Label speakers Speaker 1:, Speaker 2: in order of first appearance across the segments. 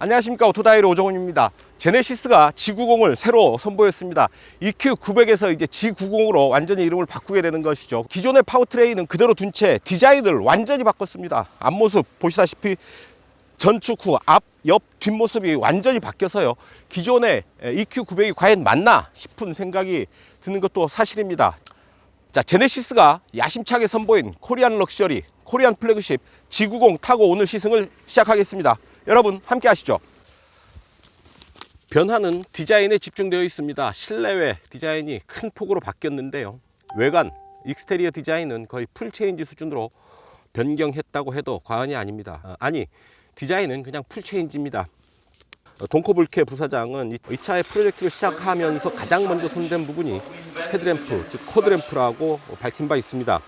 Speaker 1: 안녕하십니까, 오토다이로 오정훈입니다. 제네시스가 G90을 새로 선보였습니다. EQ900에서 이제 G90으로 완전히 이름을 바꾸게 되는 것이죠. 기존의 파워트레인은 그대로 둔 채 디자인을 완전히 바꿨습니다. 앞모습 보시다시피 전축 후 앞, 옆, 뒷모습이 완전히 바뀌어서요, 기존의 EQ900이 과연 맞나 싶은 생각이 드는 것도 사실입니다. 자, 제네시스가 야심차게 선보인 코리안 럭셔리, 코리안 플래그십 G90 타고 오늘 시승을 시작하겠습니다. 여러분 함께 하시죠. 변화는 디자인에 집중되어 있습니다. 실내외 디자인이 큰 폭으로 바뀌었는데요, 외관, 익스테리어 디자인은 거의 풀체인지 수준으로 변경했다고 해도 과언이 아닙니다. 아니, 디자인은 그냥 풀체인지입니다. 동코불케 부사장은 이 차의 프로젝트를 시작하면서 가장 먼저 손댄 부분이 헤드램프, 즉 코드램프라고 밝힌 바 있습니다.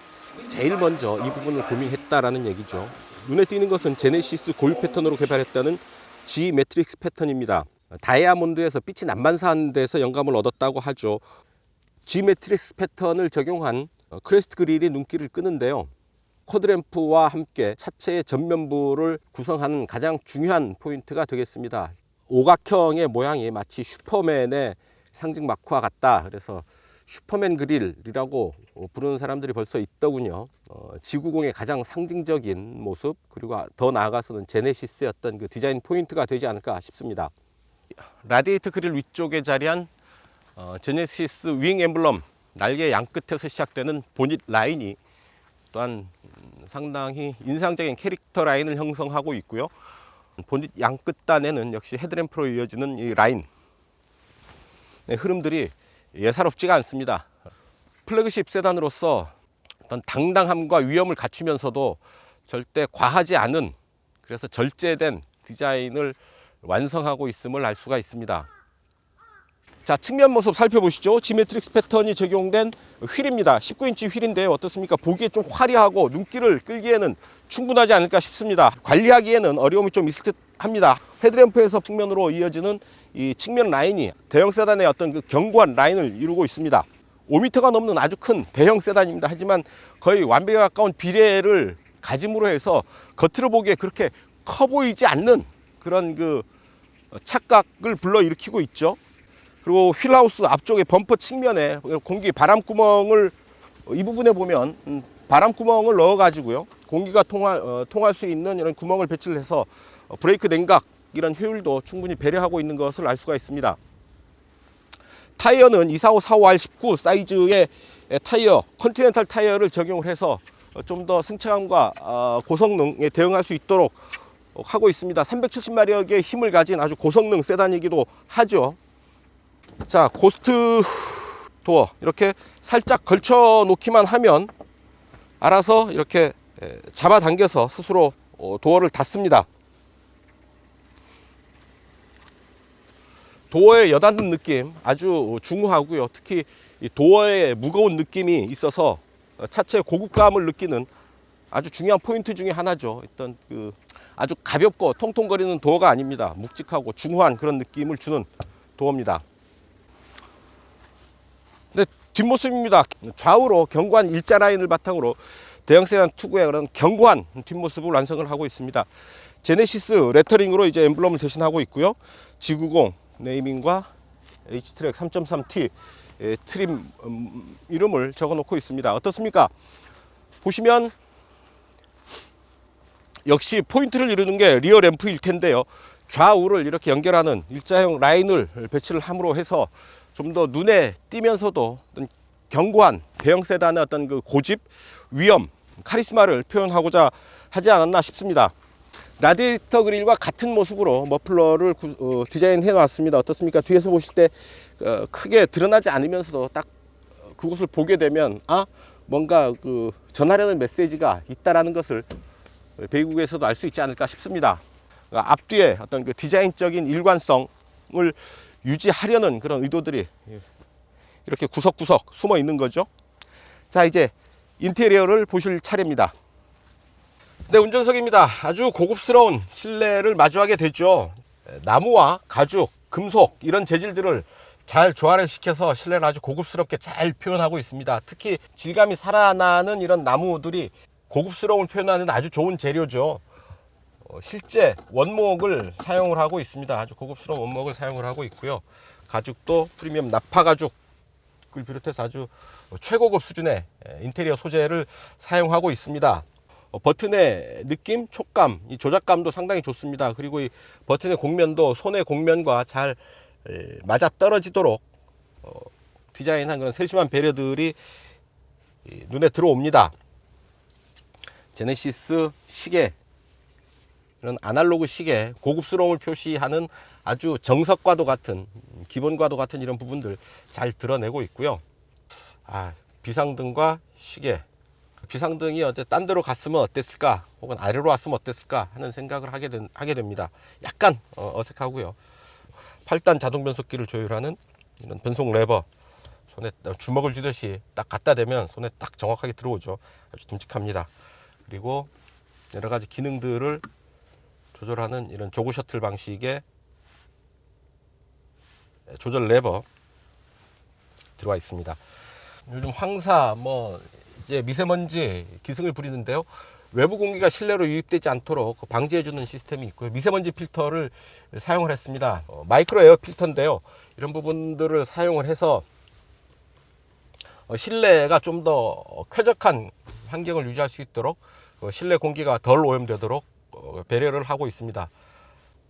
Speaker 1: 제일 먼저 이 부분을 고민했다라는 얘기죠. 눈에 띄는 것은 제네시스 고유 패턴으로 개발했다는 G 매트릭스 패턴입니다. 다이아몬드에서 빛이 난반사하는 데서 영감을 얻었다고 하죠. G 매트릭스 패턴을 적용한 크레스트 그릴이 눈길을 끄는데요, 코드램프와 함께 차체의 전면부를 구성하는 가장 중요한 포인트가 되겠습니다. 오각형의 모양이 마치 슈퍼맨의 상징 마크와 같다. 그래서 슈퍼맨 그릴이라고 부르는 사람들이 벌써 있더군요. G90의 가장 상징적인 모습, 그리고 더 나아가서는 제네시스의 어떤 그 디자인 포인트가 되지 않을까 싶습니다. 라디에이터 그릴 위쪽에 자리한 제네시스 윙 엠블럼, 날개 양끝에서 시작되는 보닛 라인이 또한 상당히 인상적인 캐릭터 라인을 형성하고 있고요. 보닛 양끝단에는 역시 헤드램프로 이어지는 이 라인, 흐름들이 예사롭지가 않습니다. 플래그십 세단으로서 어떤 당당함과 위엄을 갖추면서도 절대 과하지 않은, 그래서 절제된 디자인을 완성하고 있음을 알 수가 있습니다. 자, 측면 모습 살펴보시죠. 지메트릭스 패턴이 적용된 휠입니다. 19인치 휠인데요, 어떻습니까? 보기에 좀 화려하고 눈길을 끌기에는 충분하지 않을까 싶습니다. 관리하기에는 어려움이 좀 있을 듯 합니다. 헤드램프에서 측면으로 이어지는 이 측면 라인이 대형 세단의 어떤 그 견고한 라인을 이루고 있습니다. 5m가 넘는 아주 큰 대형 세단입니다. 하지만 거의 완벽에 가까운 비례를 가짐으로 해서 겉으로 보기에 그렇게 커 보이지 않는 그런 그 착각을 불러일으키고 있죠. 그리고 휠하우스 앞쪽에 범퍼 측면에 공기 바람구멍을, 이 부분에 보면 바람구멍을 넣어 가지고요, 공기가 통할 수 있는 이런 구멍을 배치를 해서 브레이크 냉각, 이런 효율도 충분히 배려하고 있는 것을 알 수가 있습니다. 타이어는 245-45R19 사이즈의 타이어, 컨티넨탈 타이어를 적용을 해서 좀 더 승차감과 고성능에 대응할 수 있도록 하고 있습니다. 370마력의 힘을 가진 아주 고성능 세단이기도 하죠. 자, 고스트 도어 이렇게 살짝 걸쳐 놓기만 하면 알아서 이렇게 잡아당겨서 스스로 도어를 닫습니다. 도어의 여닫는 느낌 아주 중후하고요. 특히 이 도어의 무거운 느낌이 있어서 차체의 고급감을 느끼는 아주 중요한 포인트 중에 하나죠. 일단 그 아주 가볍고 통통거리는 도어가 아닙니다. 묵직하고 중후한 그런 느낌을 주는 도어입니다. 네, 뒷모습입니다. 좌우로 견고한 일자 라인을 바탕으로 대형 세단 투구의 그런 견고한 뒷모습을 완성을 하고 있습니다. 제네시스 레터링으로 이제 엠블럼을 대신하고 있고요. G90 네이밍과 H트랙 3.3T 트림 이름을 적어 놓고 있습니다. 어떻습니까? 보시면 역시 포인트를 이루는 게 리어 램프일 텐데요, 좌우를 이렇게 연결하는 일자형 라인을 배치를 함으로 해서 좀 더 눈에 띄면서도 어떤 견고한 대형 세단의 어떤 그 고집, 위엄, 카리스마를 표현하고자 하지 않았나 싶습니다. 라디에이터 그릴과 같은 모습으로 머플러를 디자인해 놨습니다. 어떻습니까? 뒤에서 보실 때 크게 드러나지 않으면서도 딱 그곳을 보게 되면 뭔가 그 전하려는 메시지가 있다라는 것을 배구에서도 알 수 있지 않을까 싶습니다. 앞뒤에 어떤 그 디자인적인 일관성을 유지하려는 그런 의도들이 이렇게 구석구석 숨어 있는 거죠. 자, 이제 인테리어를 보실 차례입니다. 네, 운전석입니다. 아주 고급스러운 실내를 마주하게 되죠. 나무와 가죽, 금속 이런 재질들을 잘 조화를 시켜서 실내를 아주 고급스럽게 잘 표현하고 있습니다. 특히 질감이 살아나는 이런 나무들이 고급스러움을 표현하는 아주 좋은 재료죠. 실제 원목을 사용을 하고 있습니다. 아주 고급스러운 원목을 사용을 하고 있고요. 가죽도 프리미엄 나파 가죽을 비롯해서 아주 최고급 수준의 인테리어 소재를 사용하고 있습니다. 버튼의 느낌, 촉감, 이 조작감도 상당히 좋습니다. 그리고 이 버튼의 곡면도 손의 곡면과 잘 맞아 떨어지도록 디자인한 그런 세심한 배려들이 눈에 들어옵니다. 제네시스 시계, 이런 아날로그 시계, 고급스러움을 표시하는 아주 정석과도 같은, 기본과도 같은 이런 부분들 잘 드러내고 있고요. 비상등과 시계, 비상등이 어째 딴 데로 갔으면 어땠을까, 혹은 아래로 왔으면 어땠을까 하는 생각을 하게 됩니다. 약간 어색하고요. 8단 자동 변속기를 조율하는 이런 변속 레버, 손에 주먹을 쥐듯이 딱 갖다 대면 손에 딱 정확하게 들어오죠. 아주 듬직합니다. 그리고 여러 가지 기능들을 조절하는 이런 조그 셔틀 방식의 조절 레버 들어와 있습니다. 요즘 황사, 이제 미세먼지 기승을 부리는데요. 외부 공기가 실내로 유입되지 않도록 방지해주는 시스템이 있고요. 미세먼지 필터를 사용을 했습니다. 마이크로 에어 필터인데요. 이런 부분들을 사용을 해서 실내가 좀 더 쾌적한 환경을 유지할 수 있도록 실내 공기가 덜 오염되도록 배려를 하고 있습니다.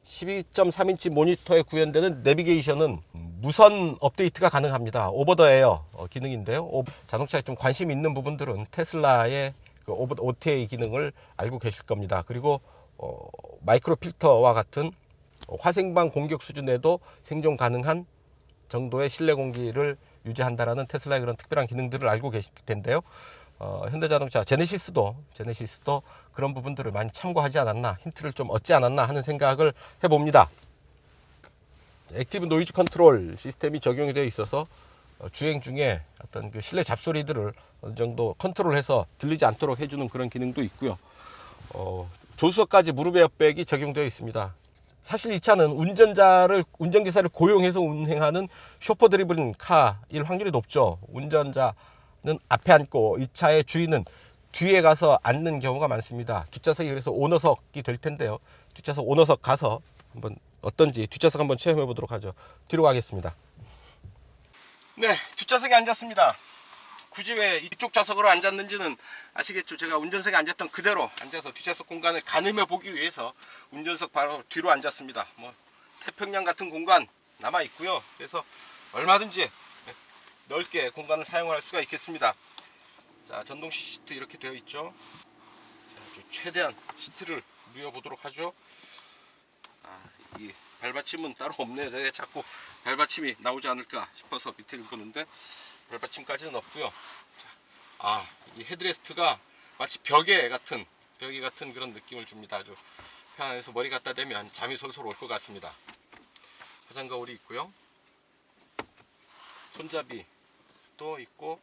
Speaker 1: 12.3인치 모니터에 구현되는 내비게이션은 무선 업데이트가 가능합니다. 오버 더 에어 기능인데요. 자동차에 좀 관심 있는 부분들은 테슬라의 그 OTA 기능을 알고 계실 겁니다. 그리고 마이크로 필터와 같은 화생방 공격 수준에도 생존 가능한 정도의 실내 공기를 유지한다라는 테슬라의 그런 특별한 기능들을 알고 계실 텐데요. 현대자동차 제네시스도 그런 부분들을 많이 참고하지 않았나, 힌트를 좀 얻지 않았나 하는 생각을 해봅니다. 액티브 노이즈 컨트롤 시스템이 적용이 되어 있어서 주행 중에 어떤 그 실내 잡소리들을 어느 정도 컨트롤해서 들리지 않도록 해주는 그런 기능도 있고요. 조수석까지 무릎 에어백이 적용되어 있습니다. 사실 이 차는 운전기사를 고용해서 운행하는 쇼퍼 드리븐 카일 확률이 높죠. 운전자는 앞에 앉고 이 차의 주인은 뒤에 가서 앉는 경우가 많습니다. 뒷좌석이 그래서 오너석이 될 텐데요. 뒷좌석 오너석 가서 한번 어떤지 뒷좌석 한번 체험해 보도록 하죠. 뒤로 가겠습니다. 네, 뒷좌석에 앉았습니다. 굳이 왜 이쪽 좌석으로 앉았는지는 아시겠죠? 제가 운전석에 앉았던 그대로 앉아서 뒷좌석 공간을 가늠해 보기 위해서 운전석 바로 뒤로 앉았습니다. 태평양 같은 공간 남아 있고요. 그래서 얼마든지 넓게 공간을 사용할 수가 있겠습니다. 자, 전동 시트 이렇게 되어 있죠. 자, 최대한 시트를 누워 보도록 하죠. 이 발받침은 따로 없네요. 제가 자꾸 발받침이 나오지 않을까 싶어서 밑에를 보는데 발받침까지는 없고요. 이 헤드레스트가 마치 벽에 같은 그런 느낌을 줍니다. 아주 편안해서 머리 갖다 대면 잠이 솔솔 올 것 같습니다. 화장 거울이 있고요. 손잡이도 있고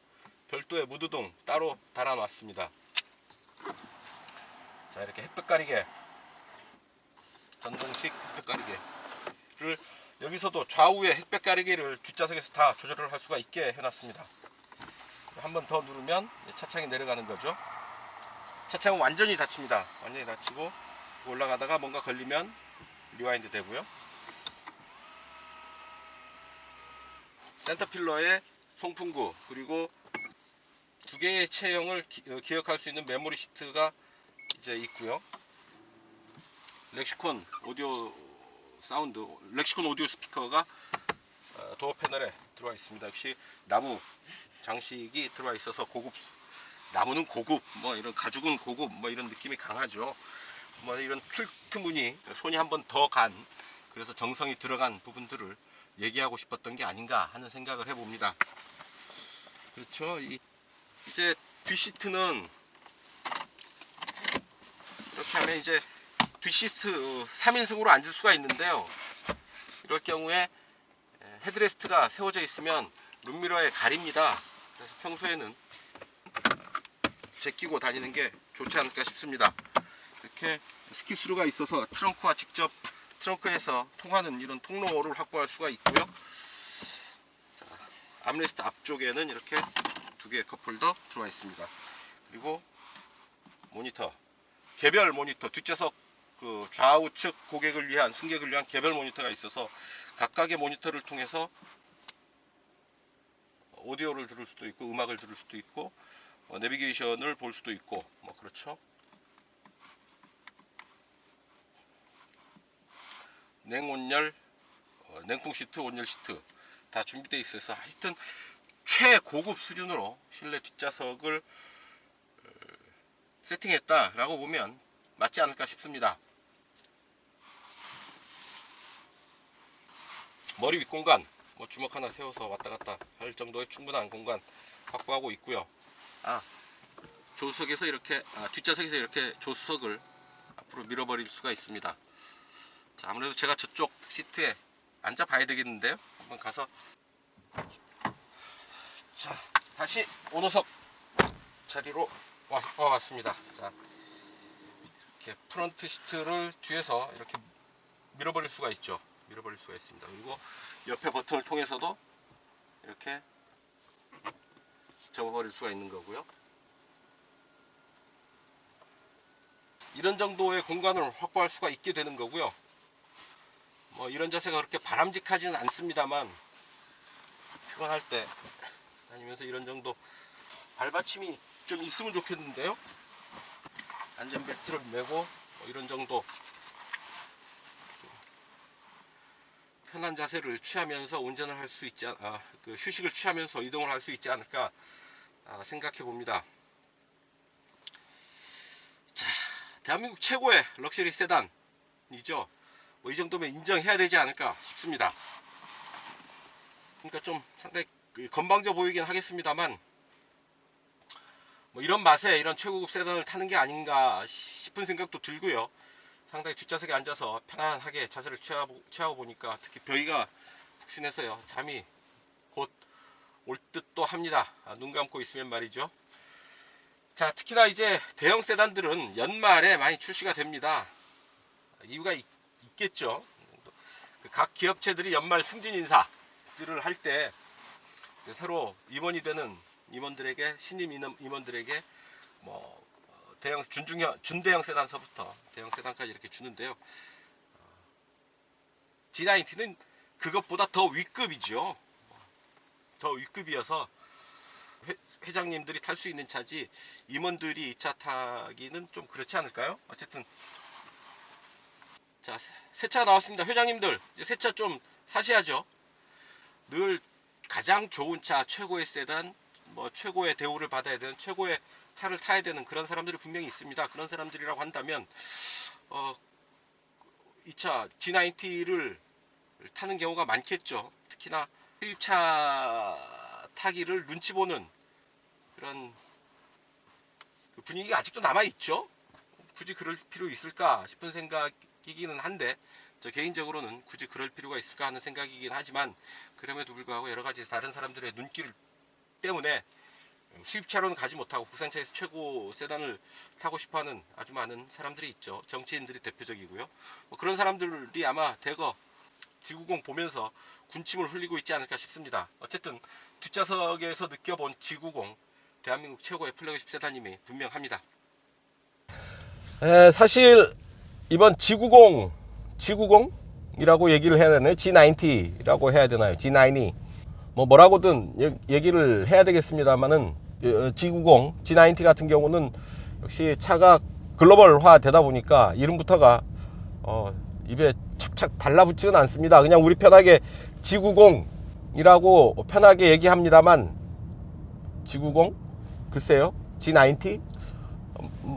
Speaker 1: 별도의 무드등 따로 달아놨습니다. 자, 이렇게 햇볕 가리개, 전동식 햇볕 가리개를 여기서도 좌우의 햇볕 가리개를 뒷좌석에서 다 조절을 할 수가 있게 해놨습니다. 한 번 더 누르면 차창이 내려가는 거죠. 차창은 완전히 닫힙니다. 완전히 닫히고 올라가다가 뭔가 걸리면 리와인드 되고요. 센터필러에 송풍구, 그리고 두 개의 체형을 기억할 수 있는 메모리 시트가 이제 있고요. 렉시콘 오디오 사운드, 렉시콘 오디오 스피커가 도어 패널에 들어와 있습니다. 역시 나무 장식이 들어와 있어서 고급, 나무는 고급, 이런 가죽은 고급, 이런 느낌이 강하죠. 이런 필트 무늬, 손이 한 번 더 간, 그래서 정성이 들어간 부분들을 얘기하고 싶었던 게 아닌가 하는 생각을 해봅니다. 그렇죠. 이제 뒷시트는 이렇게 하면 이제 뒷시트 3인승으로 앉을 수가 있는데요. 이럴 경우에 헤드레스트가 세워져 있으면 룸미러에 가립니다. 그래서 평소에는 제끼고 다니는 게 좋지 않을까 싶습니다. 이렇게 스키스루가 있어서 트렁크와 직접 트렁크에서 통하는 이런 통로를 확보할 수가 있고요. 자, 암레스트 앞쪽에는 이렇게 두 개의 컵홀더 들어와 있습니다. 그리고 모니터, 개별 모니터, 뒷좌석 그 좌우측 고객을 위한, 승객을 위한 개별 모니터가 있어서 각각의 모니터를 통해서 오디오를 들을 수도 있고 음악을 들을 수도 있고 내비게이션을 볼 수도 있고 뭐 그렇죠. 냉온열, 냉풍 시트, 온열 시트 다 준비되어 있어서 하여튼 최고급 수준으로 실내 뒷좌석을 세팅했다라고 보면 맞지 않을까 싶습니다. 머리 윗 공간 뭐 주먹 하나 세워서 왔다 갔다 할 정도의 충분한 공간 확보하고 있고요. 조수석에서 이렇게 뒷좌석에서 이렇게 조수석을 앞으로 밀어버릴 수가 있습니다. 자, 아무래도 제가 저쪽 시트에 앉아 봐야 되겠는데요. 한번 가서, 자, 다시 오노석 자리로 왔습니다. 자, 이렇게 프런트 시트를 뒤에서 이렇게 밀어버릴 수가 있죠. 밀어버릴 수가 있습니다. 그리고 옆에 버튼을 통해서도 이렇게 접어버릴 수가 있는 거고요. 이런 정도의 공간을 확보할 수가 있게 되는 거고요. 뭐 이런 자세가 그렇게 바람직하지는 않습니다만 피곤할 때 다니면서 이런 정도 발받침이 좀 있으면 좋겠는데요. 안전벨트를 매고 뭐 이런 정도 편한 자세를 취하면서 운전을 할 수 있지, 그 휴식을 취하면서 이동을 할 수 있지 않을까 생각해 봅니다. 자, 대한민국 최고의 럭셔리 세단이죠. 뭐 이 정도면 인정해야 되지 않을까 싶습니다. 그러니까 좀 상당히 건방져 보이긴 하겠습니다만 뭐 이런 맛에 이런 최고급 세단을 타는 게 아닌가 싶은 생각도 들고요. 상당히 뒷좌석에 앉아서 편안하게 자세를 취하고 보니까 특히 벽이가 푹신해서요, 잠이 곧 올 듯도 합니다. 눈 감고 있으면 말이죠. 자, 특히나 이제 대형 세단들은 연말에 많이 출시가 됩니다. 이유가 있겠죠. 각 기업체들이 연말 승진 인사들을 할 때 새로 임원이 되는 임원들에게, 신임 임원들에게 뭐 대형 준대형 세단서부터 대형 세단까지 이렇게 주는데요. G90는 그것보다 더 윗급이죠. 더 윗급이어서 회장님들이 탈 수 있는 차지 임원들이 이 차 타기는 좀 그렇지 않을까요? 어쨌든 자, 새 차 나왔습니다. 회장님들 이제 새 차 좀 사셔야죠. 늘 가장 좋은 차, 최고의 세단, 뭐 최고의 대우를 받아야 되는, 최고의 차를 타야 되는 그런 사람들이 분명히 있습니다. 그런 사람들이라고 한다면 이 차 G90를 타는 경우가 많겠죠. 특히나 수입차 타기를 눈치 보는 그런 분위기가 아직도 남아 있죠. 굳이 그럴 필요 있을까 싶은 생각이기는 한데, 저 개인적으로는 굳이 그럴 필요가 있을까 하는 생각이긴 하지만, 그럼에도 불구하고 여러 가지 다른 사람들의 눈길 때문에 수입차로는 가지 못하고 국산차에서 최고 세단을 타고 싶어하는 아주 많은 사람들이 있죠. 정치인들이 대표적이고요. 뭐 그런 사람들이 아마 대거 G90 보면서 군침을 흘리고 있지 않을까 싶습니다. 어쨌든 뒷좌석에서 느껴본 G90, 대한민국 최고의 플래그십 세단임이 분명합니다. 사실 이번 G90이라고 얘기를 해야 되나요? G90라고 해야 되나요? G90 뭐라고든 얘기를 해야 되겠습니다만은 G90, G90 같은 경우는 역시 차가 글로벌화 되다 보니까 이름부터가 입에 착착 달라붙지는 않습니다. 그냥 우리 편하게 G90이라고 편하게 얘기합니다만, G90? 글쎄요, G90?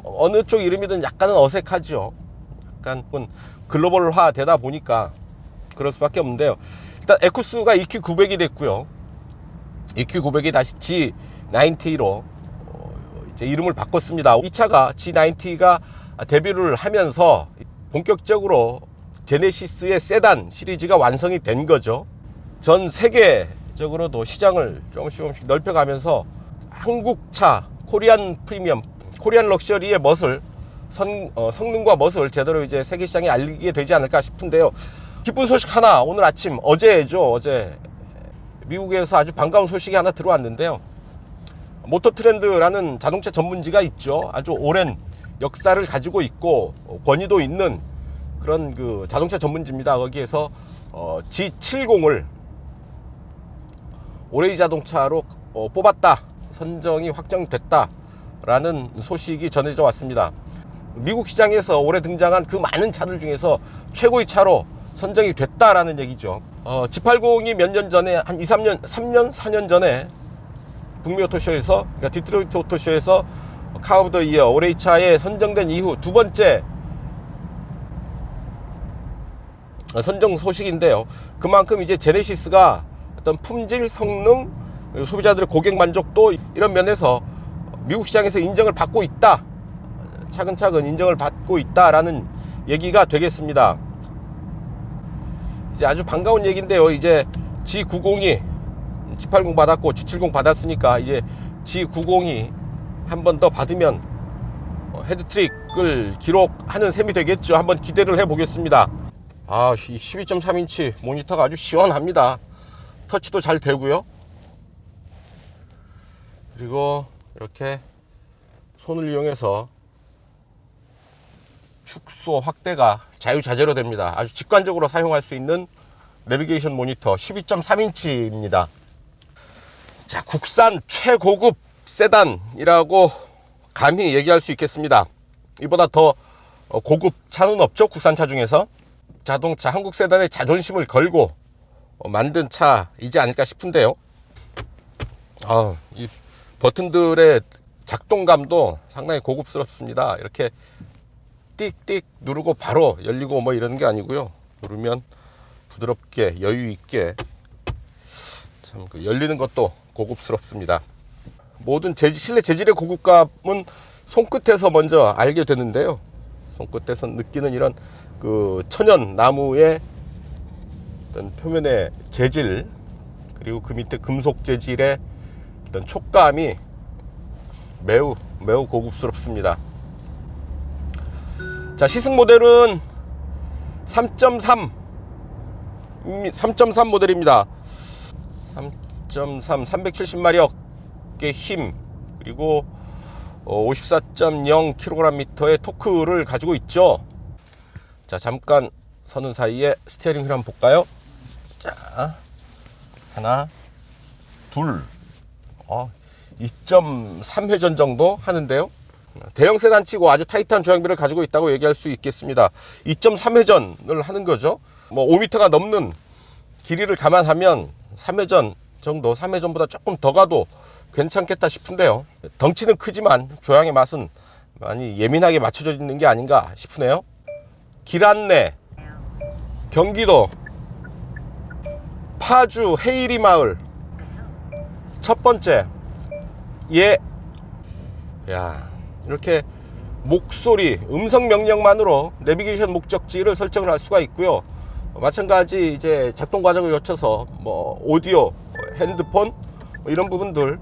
Speaker 1: 어느 쪽 이름이든 약간은 어색하죠. 약간 글로벌화 되다 보니까 그럴 수밖에 없는데요. 일단 에쿠스가 EQ900이 됐고요. EQ900이 다시 G90로 이제 이름을 바꿨습니다. 이 차가 G90가 데뷔를 하면서 본격적으로 제네시스의 세단 시리즈가 완성이 된 거죠. 전 세계적으로도 시장을 조금씩 넓혀가면서 한국차, 코리안 프리미엄, 코리안 럭셔리의 멋을, 성능과 멋을 제대로 이제 세계 시장에 알리게 되지 않을까 싶은데요. 기쁜 소식 하나, 오늘 아침, 어제죠. 어제 미국에서 아주 반가운 소식이 하나 들어왔는데요. 모터트렌드라는 자동차 전문지가 있죠. 아주 오랜 역사를 가지고 있고 권위도 있는 그런 그 자동차 전문지입니다. 거기에서 G70을 오레이 자동차로 뽑았다, 선정이 확정됐다라는 소식이 전해져 왔습니다. 미국 시장에서 올해 등장한 그 많은 차들 중에서 최고의 차로 선정이 됐다라는 얘기죠. G80이 몇 년 전에 한 3년, 4년 전에 북미 오토쇼에서, 그러니까 디트로이트 오토쇼에서 카 오브 더 이어 올해의 차에 선정된 이후 두 번째 선정 소식인데요. 그만큼 이제 제네시스가 어떤 품질, 성능, 소비자들의 고객 만족도 이런 면에서 미국 시장에서 인정을 받고 있다, 차근차근 인정을 받고 있다라는 얘기가 되겠습니다. 이제 아주 반가운 얘기인데요. 이제 G90이 G80 받았고 G70 받았으니까 이제 G90이 한 번 더 받으면 헤드트릭을 기록하는 셈이 되겠죠. 한번 기대를 해 보겠습니다. 아, 12.3인치 모니터가 아주 시원합니다. 터치도 잘 되고요. 그리고 이렇게 손을 이용해서 축소 확대가 자유자재로 됩니다. 아주 직관적으로 사용할 수 있는 내비게이션 모니터 12.3인치입니다. 자, 국산 최고급 세단이라고 감히 얘기할 수 있겠습니다. 이보다 더 고급 차는 없죠. 국산차 중에서. 자동차 한국 세단의 자존심을 걸고 만든 차이지 않을까 싶은데요. 이 버튼들의 작동감도 상당히 고급스럽습니다. 이렇게 띡띡 누르고 바로 열리고 뭐 이런 게 아니고요. 누르면 부드럽게 여유 있게 참 열리는 것도 고급스럽습니다. 모든 실내 재질의 고급감은 손끝에서 먼저 알게 되는데요. 손끝에서 느끼는 이런 그 천연 나무의 어떤 표면의 재질, 그리고 그 밑에 금속 재질의 어떤 촉감이 매우 고급스럽습니다. 자, 시승 모델은 3.3 모델입니다. 3.3 370마력의 힘, 그리고 54.0kgm의 토크를 가지고 있죠. 자, 잠깐 서는 사이에 스티어링 휠 한번 볼까요? 자, 하나, 둘, 2.3회전 정도 하는데요. 대형 세단치고 아주 타이트한 조향비를 가지고 있다고 얘기할 수 있겠습니다. 2.3회전을 하는 거죠. 뭐 5m가 넘는 길이를 감안하면 3회전 정도, 3회전보다 조금 더 가도 괜찮겠다 싶은데요. 덩치는 크지만 조향의 맛은 많이 예민하게 맞춰져 있는 게 아닌가 싶으네요. 길 안내, 경기도 파주 해이리 마을. 첫 번째, 이렇게 목소리, 음성 명령만으로 내비게이션 목적지를 설정을 할 수가 있고요. 마찬가지 이제 작동 과정을 거쳐서 뭐 오디오, 핸드폰 이런 부분들,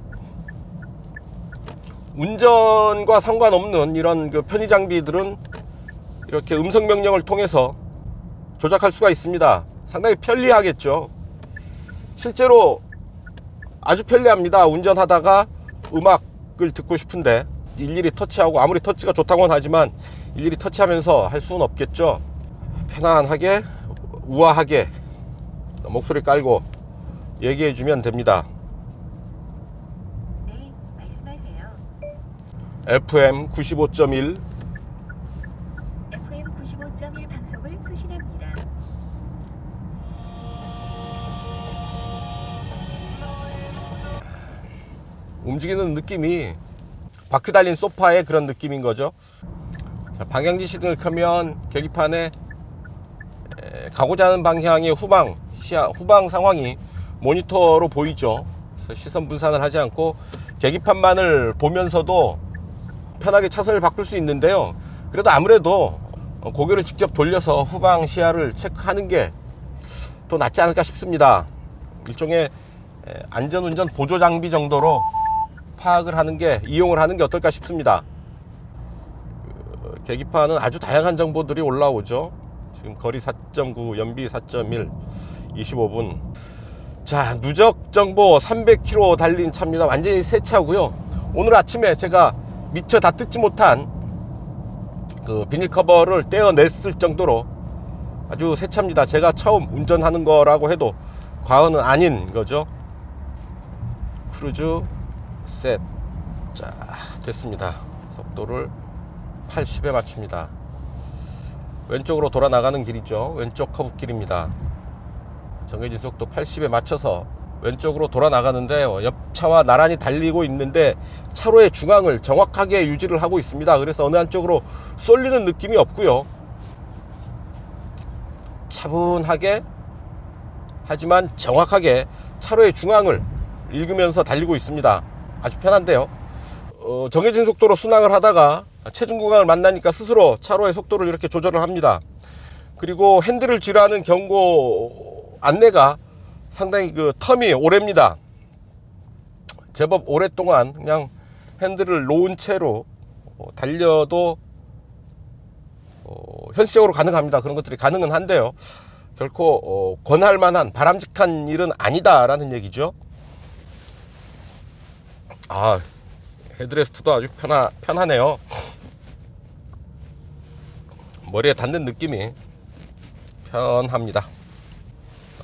Speaker 1: 운전과 상관없는 이런 그 편의 장비들은 이렇게 음성 명령을 통해서 조작할 수가 있습니다. 상당히 편리하겠죠. 실제로 아주 편리합니다. 운전하다가 음악을 듣고 싶은데 일일이 터치하고, 아무리 터치가 좋다고는 하지만 일일이 터치하면서 할 수는 없겠죠. 편안하게 우아하게 목소리 깔고 얘기해 주면 됩니다.
Speaker 2: 네, 말씀하세요.
Speaker 1: FM 95.1
Speaker 2: FM 95.1 방송을 수신합니다.
Speaker 1: 움직이는 느낌이 바퀴 달린 소파의 그런 느낌인 거죠. 자, 방향지 시등을 켜면 계기판에 가고자 하는 방향의 후방 상황이 모니터로 보이죠. 그래서 시선 분산을 하지 않고 계기판만을 보면서도 편하게 차선을 바꿀 수 있는데요. 그래도 아무래도 고개를 직접 돌려서 후방 시야를 체크하는 게 더 낫지 않을까 싶습니다. 일종의 안전운전 보조 장비 정도로 파악을 하는 게, 이용을 하는 게 어떨까 싶습니다. 계기판은 아주 다양한 정보들이 올라오죠. 지금 거리 4.9, 연비 4.1, 25분. 자, 누적 정보 300km 달린 차입니다. 완전히 새 차고요. 오늘 아침에 제가 미처 다 뜯지 못한 그 비닐 커버를 떼어냈을 정도로 아주 새 차입니다. 제가 처음 운전하는 거라고 해도 과언은 아닌 거죠. 크루즈 셋. 자, 됐습니다. 속도를 80에 맞춥니다. 왼쪽으로 돌아 나가는 길이죠. 왼쪽 커브길입니다. 정해진 속도 80에 맞춰서 왼쪽으로 돌아 나가는데요. 옆차와 나란히 달리고 있는데 차로의 중앙을 정확하게 유지를 하고 있습니다. 그래서 어느 한쪽으로 쏠리는 느낌이 없고요. 차분하게 하지만 정확하게 차로의 중앙을 읽으면서 달리고 있습니다. 아주 편한데요. 정해진 속도로 순항을 하다가 체중 구간을 만나니까 스스로 차로의 속도를 이렇게 조절을 합니다. 그리고 핸들을 쥐라는 경고 안내가 상당히 그 텀이 오래입니다. 제법 오랫동안 그냥 핸들을 놓은 채로 달려도 현실적으로 가능합니다. 그런 것들이 가능은 한데요. 결코 권할 만한 바람직한 일은 아니다라는 얘기죠. 아, 헤드레스트도 아주 편하네요. 머리에 닿는 느낌이 편합니다.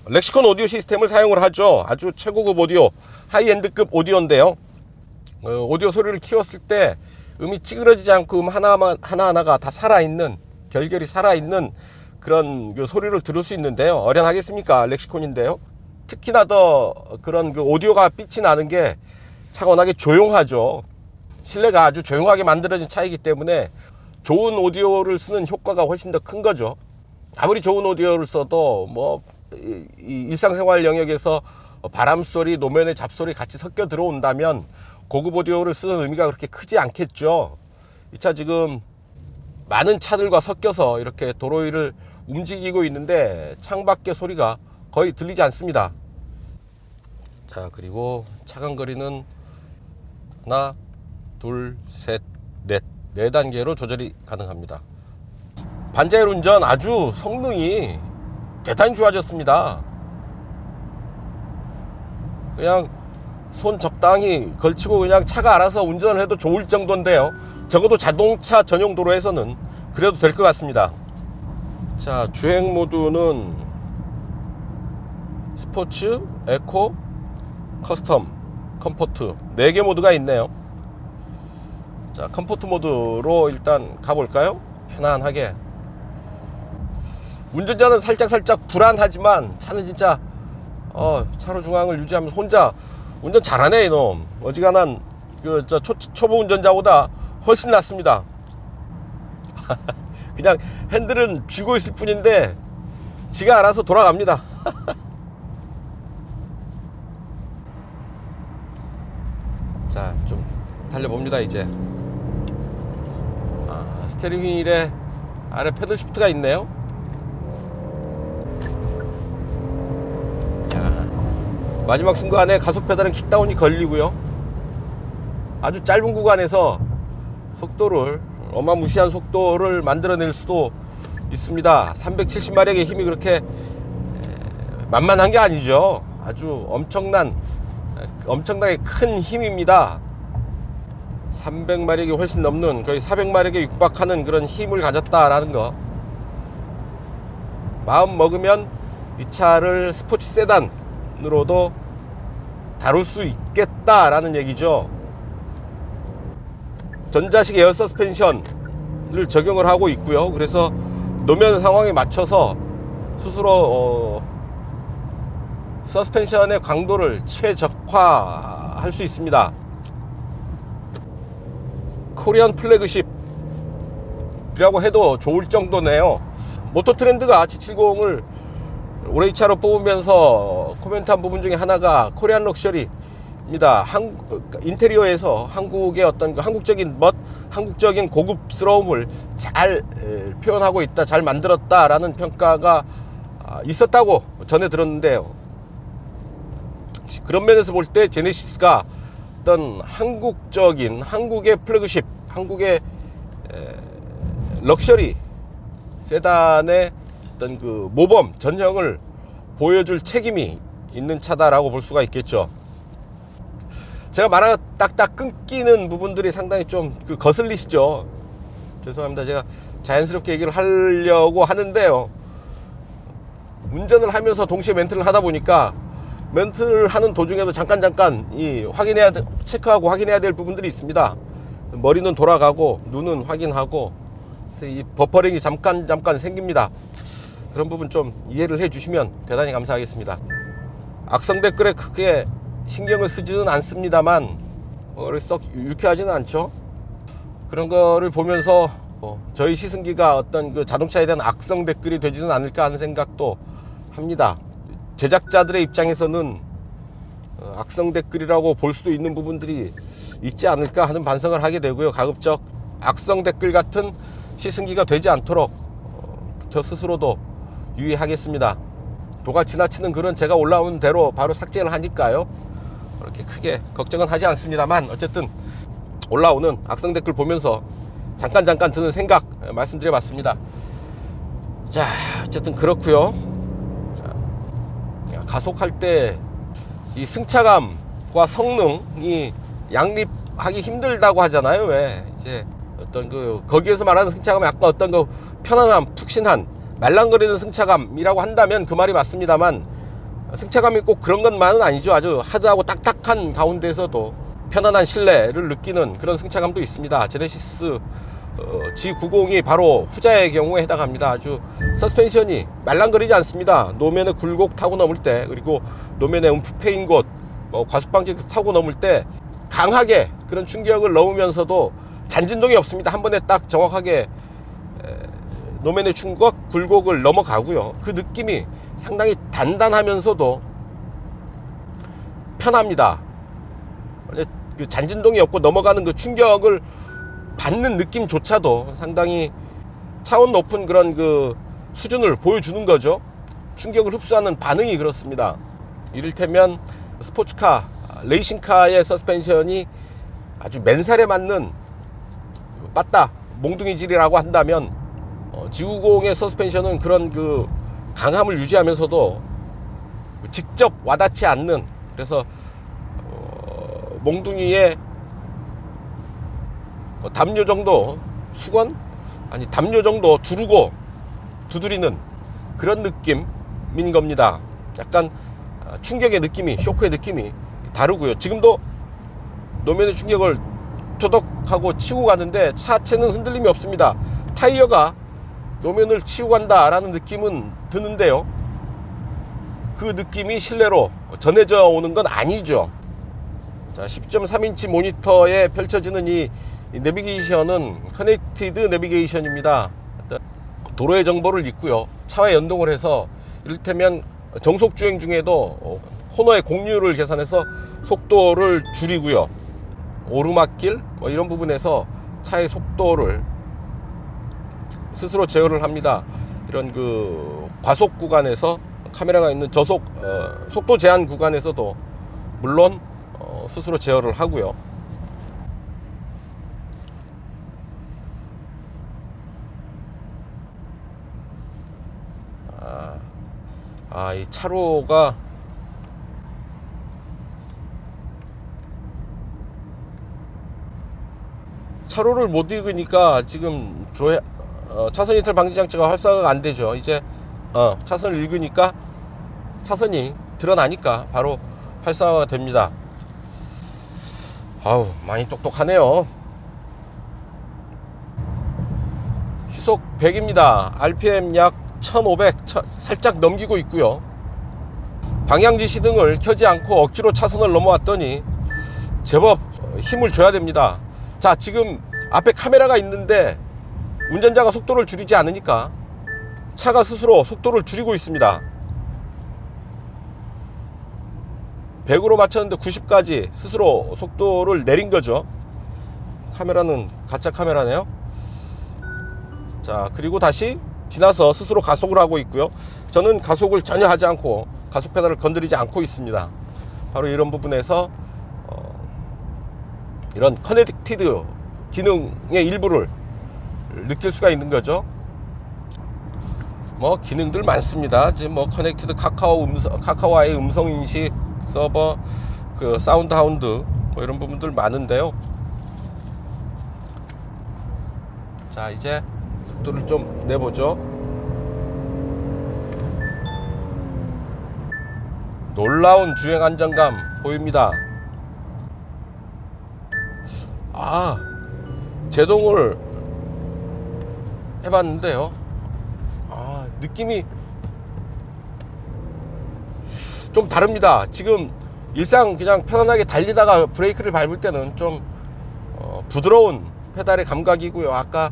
Speaker 1: 렉시콘 오디오 시스템을 사용을 하죠. 아주 최고급 오디오, 하이엔드급 오디오인데요. 오디오 소리를 키웠을 때 음이 찌그러지지 않고 하나하나가 다 살아있는, 결결이 살아있는 그런 그 소리를 들을 수 있는데요. 어련하겠습니까? 렉시콘인데요. 특히나 더 그런 그 오디오가 빛이 나는 게 차가 워낙에 조용하죠. 실내가 아주 조용하게 만들어진 차이기 때문에 좋은 오디오를 쓰는 효과가 훨씬 더 큰 거죠. 아무리 좋은 오디오를 써도 뭐 이 일상생활 영역에서 바람소리, 노면의 잡소리 같이 섞여 들어온다면 고급 오디오를 쓰는 의미가 그렇게 크지 않겠죠. 이 차 지금 많은 차들과 섞여서 이렇게 도로 위를 움직이고 있는데 창밖의 소리가 거의 들리지 않습니다. 자, 그리고 차간거리는 하나, 둘, 셋, 넷, 네 단계로 조절이 가능합니다. 반자율 운전 아주 성능이 대단히 좋아졌습니다. 그냥 손 적당히 걸치고 그냥 차가 알아서 운전을 해도 좋을 정도인데요. 적어도 자동차 전용 도로에서는 그래도 될 것 같습니다. 자, 주행 모드는 스포츠, 에코, 커스텀, 컴포트 4개 모드가 있네요. 자, 컴포트 모드로 일단 가볼까요? 편안하게. 운전자는 살짝 불안하지만 차는 진짜 차로 중앙을 유지하면서 혼자 운전 잘하네 이놈. 어지간한 그 초보 운전자보다 훨씬 낫습니다. 그냥 핸들은 쥐고 있을 뿐인데 지가 알아서 돌아갑니다. 자, 좀 달려봅니다. 이제 스티어링 휠에 아래 패들 시프트가 있네요. 마지막 순간에 가속 페달은 킥다운이 걸리고요. 아주 짧은 구간에서 속도를, 어마무시한 속도를 만들어낼 수도 있습니다. 370마력의 힘이 그렇게 만만한 게 아니죠. 아주 엄청나게 큰 힘입니다. 300마력이 훨씬 넘는, 거의 400마력에 육박하는 그런 힘을 가졌다라는 거. 마음 먹으면 이 차를 스포츠 세단으로도 다룰 수 있겠다라는 얘기죠. 전자식 에어 서스펜션을 적용을 하고 있고요. 그래서 노면 상황에 맞춰서 스스로 서스펜션의 강도를 최적화할 수 있습니다. 코리안 플래그십이라고 해도 좋을 정도네요. 모토트렌드가 G70을 올해 2차로 뽑으면서 코멘트한 부분 중에 하나가 코리안 럭셔리입니다. 인테리어에서 한국의 어떤 그 한국적인 고급스러움을 잘 표현하고 있다, 잘 만들었다라는 평가가 있었다고 전해 들었는데요. 그런 면에서 볼 때 제네시스가 어떤 한국의 플래그십, 한국의 럭셔리 세단의 어떤 그 모범 전형을 보여줄 책임이 있는 차다라고 볼 수가 있겠죠. 제가 말하는 딱딱 끊기는 부분들이 상당히 좀 거슬리시죠. 죄송합니다. 제가 자연스럽게 얘기를 하려고 하는데요. 운전을 하면서 동시에 멘트를 하다 보니까 멘트를 하는 도중에도 잠깐 이 체크하고 확인해야 될 부분들이 있습니다. 머리는 돌아가고 눈은 확인하고 이 버퍼링이 잠깐 생깁니다. 그런 부분 좀 이해를 해 주시면 대단히 감사하겠습니다. 악성 댓글에 크게 신경을 쓰지는 않습니다만 썩 유쾌하지는 않죠. 그런 거를 보면서 저희 시승기가 어떤 그 자동차에 대한 악성 댓글이 되지는 않을까 하는 생각도 합니다. 제작자들의 입장에서는 악성 댓글이라고 볼 수도 있는 부분들이 있지 않을까 하는 반성을 하게 되고요. 가급적 악성 댓글 같은 시승기가 되지 않도록 저 스스로도 유의하겠습니다. 도가 지나치는 글은 제가 올라온 대로 바로 삭제를 하니까요. 그렇게 크게 걱정은 하지 않습니다만 어쨌든 올라오는 악성 댓글 보면서 잠깐 드는 생각 말씀드려 봤습니다. 자, 어쨌든 그렇고요. 자, 가속할 때 이 승차감과 성능이 양립하기 힘들다고 하잖아요. 왜 이제 어떤 그 거기에서 말하는 승차감은 약간 어떤 그 편안함, 푹신한 말랑거리는 승차감이라고 한다면 그 말이 맞습니다만 승차감이 꼭 그런 것만은 아니죠. 아주 하드하고 딱딱한 가운데서도 편안한 실내를 느끼는 그런 승차감도 있습니다. 제네시스 G90이 바로 후자의 경우에 해당합니다. 아주 서스펜션이 말랑거리지 않습니다. 노면의 굴곡 타고 넘을 때, 그리고 노면의 움프 패인 곳, 과속방지 타고 넘을 때 강하게 그런 충격을 넣으면서도 잔진동이 없습니다. 한 번에 딱 정확하게 노면의 충격, 굴곡을 넘어가고요. 그 느낌이 상당히 단단하면서도 편합니다. 그 잔진동이 없고 넘어가는 그 충격을 받는 느낌조차도 상당히 차원 높은 그런 그 수준을 보여주는 거죠. 충격을 흡수하는 반응이 그렇습니다. 이를테면 스포츠카, 레이싱카의 서스펜션이 아주 맨살에 맞는 빠따, 몽둥이질이라고 한다면 G90의 서스펜션은 그런 그 강함을 유지하면서도 직접 와닿지 않는, 그래서 몽둥이의 담요 정도 수건? 아니 담요 정도 두드리는 그런 느낌인 겁니다. 약간 충격의 느낌이, 쇼크의 느낌이 다르고요. 지금도 노면의 충격을 토덕하고 치고 가는데 차체는 흔들림이 없습니다. 타이어가 노면을 치고 간다라는 느낌은 드는데요. 그 느낌이 실내로 전해져 오는 건 아니죠. 자, 10.3인치 모니터에 펼쳐지는 이 내비게이션은 커넥티드 내비게이션입니다. 도로의 정보를 읽고요. 차와 연동을 해서 이를테면 정속 주행 중에도 코너의 공류를 계산해서 속도를 줄이고요. 오르막길 이런 부분에서 차의 속도를 스스로 제어를 합니다. 이런 그 과속 구간에서 카메라가 있는 저속 속도 제한 구간에서도 물론 스스로 제어를 하고요. 이 차로가 차로를 못 읽으니까 지금 차선 이탈 방지 장치가 활성화가 안 되죠. 이제 차선을 읽으니까 차선이 드러나니까 바로 활성화가 됩니다. 아우, 많이 똑똑하네요. 시속 100입니다. RPM 약 1500 살짝 넘기고 있고요. 방향지 시등을 켜지 않고 억지로 차선을 넘어왔더니 제법 힘을 줘야 됩니다. 자, 지금 앞에 카메라가 있는데 운전자가 속도를 줄이지 않으니까 차가 스스로 속도를 줄이고 있습니다. 100으로 맞췄는데 90까지 스스로 속도를 내린 거죠. 카메라는 가짜 카메라네요. 자, 그리고 다시 지나서 스스로 가속을 하고 있고요. 저는 가속을 전혀 하지 않고 가속 페달을 건드리지 않고 있습니다. 바로 이런 부분에서 이런 커넥티드 기능의 일부를 느낄 수가 있는 거죠. 기능들 많습니다. 지금 커넥티드 카카오와의 음성 인식 서버, 그 사운드 하운드 이런 부분들 많은데요. 자, 이제 속도를 좀 내보죠. 놀라운 주행 안정감 보입니다. 제동을 해봤는데요. 느낌이 좀 다릅니다. 지금 일상 그냥 편안하게 달리다가 브레이크를 밟을 때는 좀 부드러운 페달의 감각이고요. 아까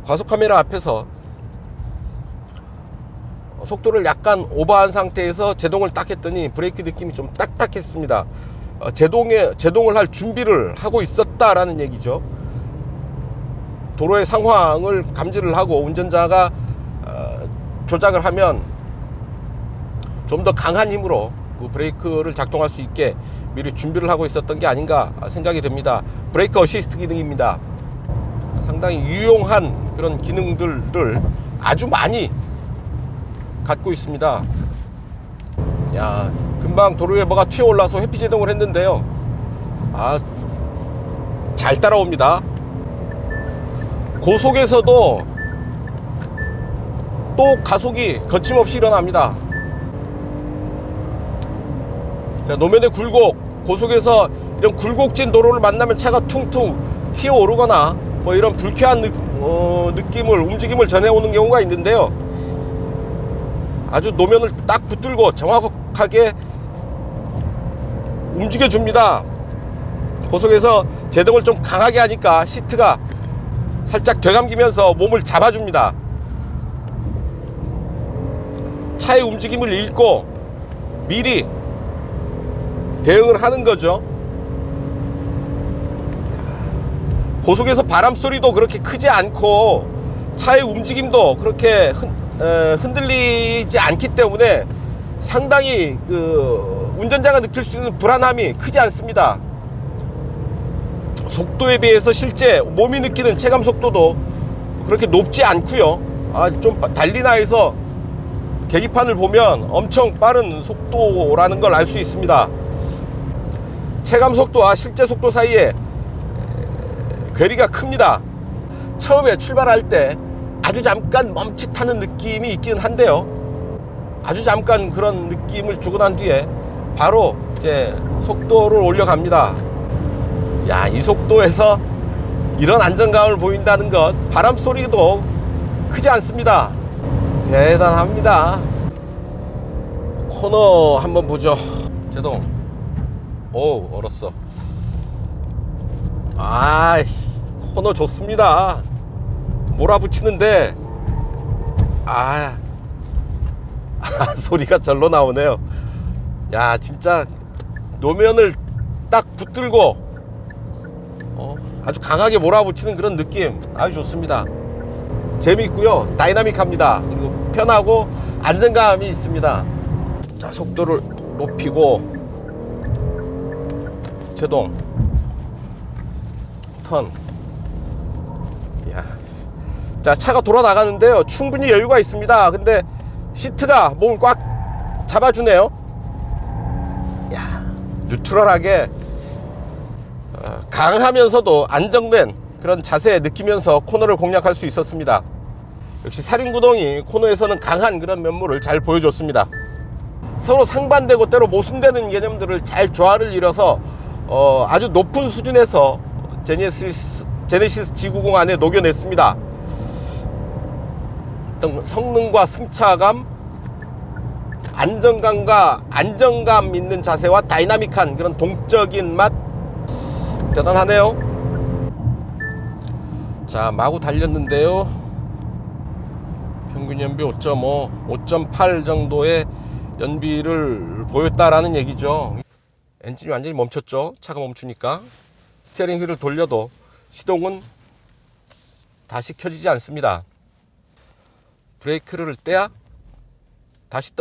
Speaker 1: 과속 카메라 앞에서 속도를 약간 오버한 상태에서 제동을 딱 했더니 브레이크 느낌이 좀 딱딱했습니다. 제동을 할 준비를 하고 있었다라는 얘기죠. 도로의 상황을 감지를 하고 운전자가 조작을 하면 좀 더 강한 힘으로 그 브레이크를 작동할 수 있게 미리 준비를 하고 있었던 게 아닌가 생각이 됩니다. 브레이크 어시스트 기능입니다. 상당히 유용한 그런 기능들을 아주 많이 갖고 있습니다. 야, 금방 도로 위에 뭐가 튀어올라서 회피 제동을 했는데요. 잘 따라옵니다. 고속에서도 또 가속이 거침없이 일어납니다. 자, 노면의 굴곡, 고속에서 이런 굴곡진 도로를 만나면 차가 퉁퉁 튀어오르거나 뭐 이런 불쾌한 움직임을 전해오는 경우가 있는데요. 아주 노면을 딱 붙들고 정확하게 움직여줍니다. 고속에서 제동을 좀 강하게 하니까 시트가 살짝 되감기면서 몸을 잡아줍니다. 차의 움직임을 읽고 미리 대응을 하는 거죠. 고속에서 바람 소리도 그렇게 크지 않고 차의 움직임도 그렇게 흔들리지 않기 때문에 상당히 그 운전자가 느낄 수 있는 불안함이 크지 않습니다. 속도에 비해서 실제 몸이 느끼는 체감 속도도 그렇게 높지 않고요. 좀 달리나 해서 계기판을 보면 엄청 빠른 속도라는 걸 알 수 있습니다. 체감 속도와 실제 속도 사이에 괴리가 큽니다. 처음에 출발할 때 아주 잠깐 멈칫하는 느낌이 있긴 한데요. 아주 잠깐 그런 느낌을 주고 난 뒤에 바로 이제 속도를 올려갑니다. 야, 이 속도에서 이런 안정감을 보인다는 것, 바람 소리도 크지 않습니다. 대단합니다. 코너 한번 보죠. 제동. 오, 얼었어. 코너 좋습니다. 몰아붙이는데 소리가 절로 나오네요. 야, 진짜 노면을 딱 붙들고 아주 강하게 몰아붙이는 그런 느낌 아주 좋습니다. 재미있고요. 다이나믹합니다. 그리고 편하고 안정감이 있습니다. 자, 속도를 높이고 제동 턴. 자, 차가 돌아 나가는데요. 충분히 여유가 있습니다. 근데 시트가 몸을 꽉 잡아주네요. 뉴트럴하게 강하면서도 안정된 그런 자세 느끼면서 코너를 공략할 수 있었습니다. 역시 사륜구동이 코너에서는 강한 그런 면모를 잘 보여줬습니다. 서로 상반되고 때로 모순되는 개념들을 잘 조화를 이뤄서 아주 높은 수준에서 제네시스 G90 안에 녹여냈습니다. 어떤 성능과 승차감, 안정감과 안정감 있는 자세와 다이나믹한 그런 동적인 맛, 대단하네요. 자, 마구 달렸는데요. 평균 연비 5.5, 5.8 정도의 연비를 보였다라는 얘기죠. 엔진이 완전히 멈췄죠. 차가 멈추니까. 스티어링 휠을 돌려도 시동은 다시 켜지지 않습니다. 브레이크를 떼야 다시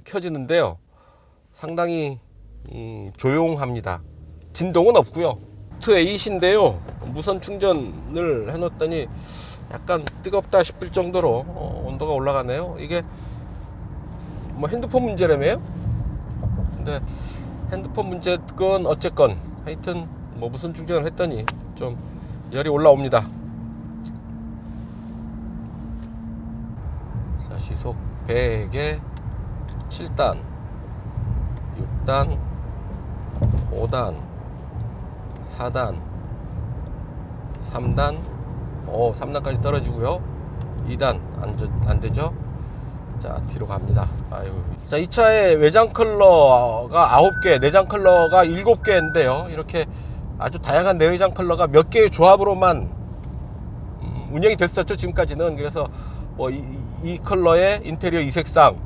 Speaker 1: 켜지는데요. 상당히 조용합니다. 진동은 없고요. A8인데요. 무선 충전을 해놓았더니 약간 뜨겁다 싶을 정도로 온도가 올라가네요. 이게 뭐 핸드폰 문제라며요? 근데 핸드폰 문제건 어쨌건 하여튼 뭐 무선 충전을 했더니 좀 열이 올라옵니다. 자, 시속 100에 7단. 4단, 5단, 4단, 3단, 3단까지 떨어지고요. 2단 안 되죠. 자, 뒤로 갑니다. 아유. 자, 이 차의 외장 컬러가 9개, 내장 컬러가 7개인데요. 이렇게 아주 다양한 내외장 컬러가 몇 개의 조합으로만 운영이 됐었죠, 지금까지는. 그래서 뭐 이 컬러의 인테리어 이 색상을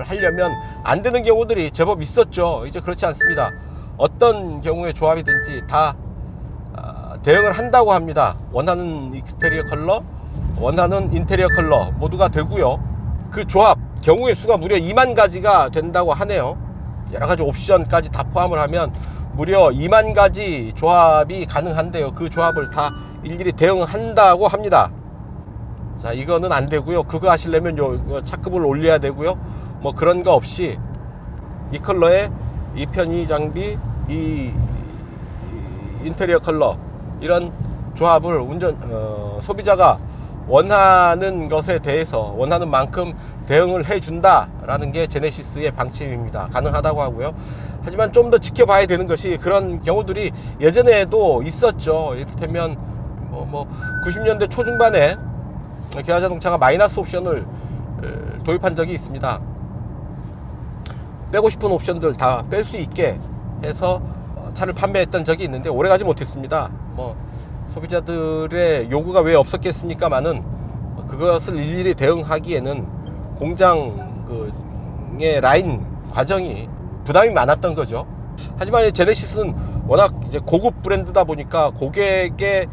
Speaker 1: 하려면 안 되는 경우들이 제법 있었죠. 이제 그렇지 않습니다. 어떤 경우의 조합이든지 다 대응을 한다고 합니다. 원하는 익스테리어 컬러, 원하는 인테리어 컬러 모두가 되고요. 그 조합 경우의 수가 무려 2만 가지가 된다고 하네요. 여러 가지 옵션까지 다 포함을 하면 무려 2만 가지 조합이 가능한데요. 그 조합을 다 일일이 대응한다고 합니다. 자, 이거는 안 되고요. 그거 하시려면 요 차급을 올려야 되고요. 뭐 그런 거 없이 이 컬러에 이 편의 장비, 이 인테리어 컬러, 이런 조합을 소비자가 원하는 것에 대해서 원하는 만큼 대응을 해준다라는 게 제네시스의 방침입니다. 가능하다고 하고요. 하지만 좀 더 지켜봐야 되는 것이 그런 경우들이 예전에도 있었죠. 이를테면 뭐 90년대 초중반에 기아자동차가 마이너스 옵션을 도입한 적이 있습니다. 빼고 싶은 옵션들 다 뺄 수 있게 해서 차를 판매했던 적이 있는데 오래가지 못했습니다. 뭐 소비자들의 요구가 왜 없었겠습니까만은 그것을 일일이 대응하기에는 공장의 라인 과정이 부담이 많았던 거죠. 하지만 제네시스는 워낙 이제 고급 브랜드다 보니까 고객의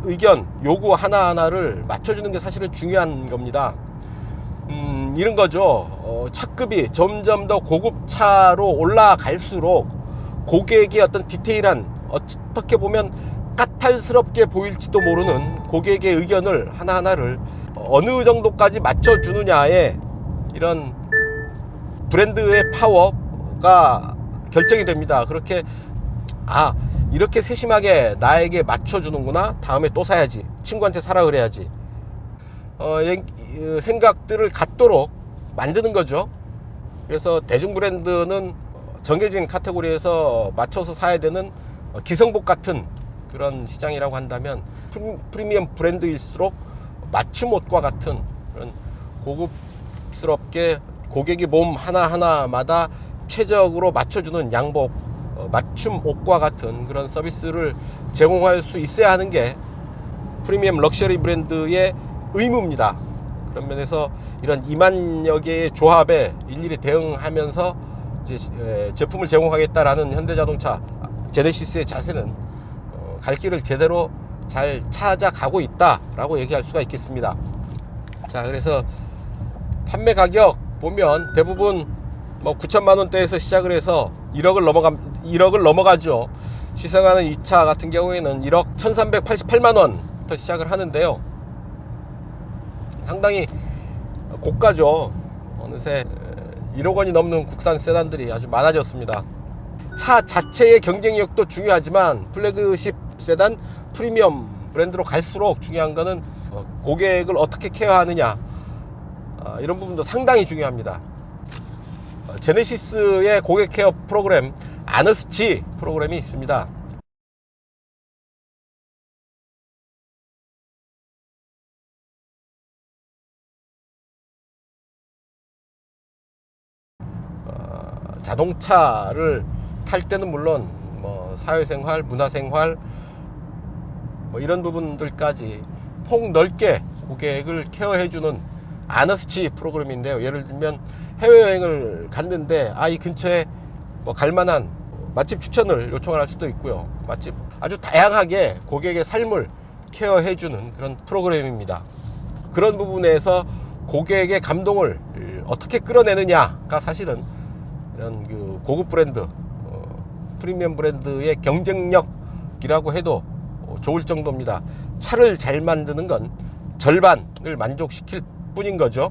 Speaker 1: 의견, 요구 하나하나를 맞춰주는 게 사실은 중요한 겁니다. 이런 거죠. 차급이 점점 더 고급차로 올라갈수록 고객의 어떤 디테일한, 어떻게 보면 까탈스럽게 보일지도 모르는 고객의 의견을 하나하나를 어느 정도까지 맞춰주느냐에 이런 브랜드의 파워가 결정이 됩니다. 그렇게 이렇게 세심하게 나에게 맞춰주는구나, 다음에 또 사야지, 친구한테 사라 그래야지, 생각들을 갖도록 만드는 거죠. 그래서 대중 브랜드는 정해진 카테고리에서 맞춰서 사야 되는 기성복 같은 그런 시장이라고 한다면, 프리미엄 브랜드일수록 맞춤 옷과 같은 그런 고급스럽게 고객이 몸 하나하나마다 최적으로 맞춰주는 양복, 맞춤 옷과 같은 그런 서비스를 제공할 수 있어야 하는 게 프리미엄 럭셔리 브랜드의 의무입니다. 그런 면에서 이런 2만여 개의 조합에 일일이 대응하면서 이제 제품을 제공하겠다라는 현대자동차 제네시스의 자세는 갈 길을 제대로 잘 찾아가고 있다라고 얘기할 수가 있겠습니다. 자, 그래서 판매 가격 보면 대부분 뭐 9천만 원대에서 시작을 해서 1억을 넘어가죠. 시승하는 이 차 같은 경우에는 1억 1388만 원부터 시작을 하는데요. 상당히 고가죠. 어느새 1억 원이 넘는 국산 세단들이 아주 많아졌습니다. 차 자체의 경쟁력도 중요하지만 플래그십 세단, 프리미엄 브랜드로 갈수록 중요한 거는 고객을 어떻게 케어하느냐, 이런 부분도 상당히 중요합니다. 제네시스의 고객 케어 프로그램 아너스치 프로그램이 있습니다. 자동차를 탈 때는 물론 뭐 사회생활, 문화생활 뭐 이런 부분들까지 폭넓게 고객을 케어해주는 아너스치 프로그램인데요. 예를 들면 해외여행을 갔는데 이 근처에 뭐 갈만한 맛집 추천을 요청을 할 수도 있고요. 맛집 아주 다양하게 고객의 삶을 케어해주는 그런 프로그램입니다. 그런 부분에서 고객의 감동을 어떻게 끌어내느냐가 사실은 이런 그 고급 브랜드, 프리미엄 브랜드의 경쟁력이라고 해도 좋을 정도입니다. 차를 잘 만드는 건 절반을 만족시킬 뿐인 거죠.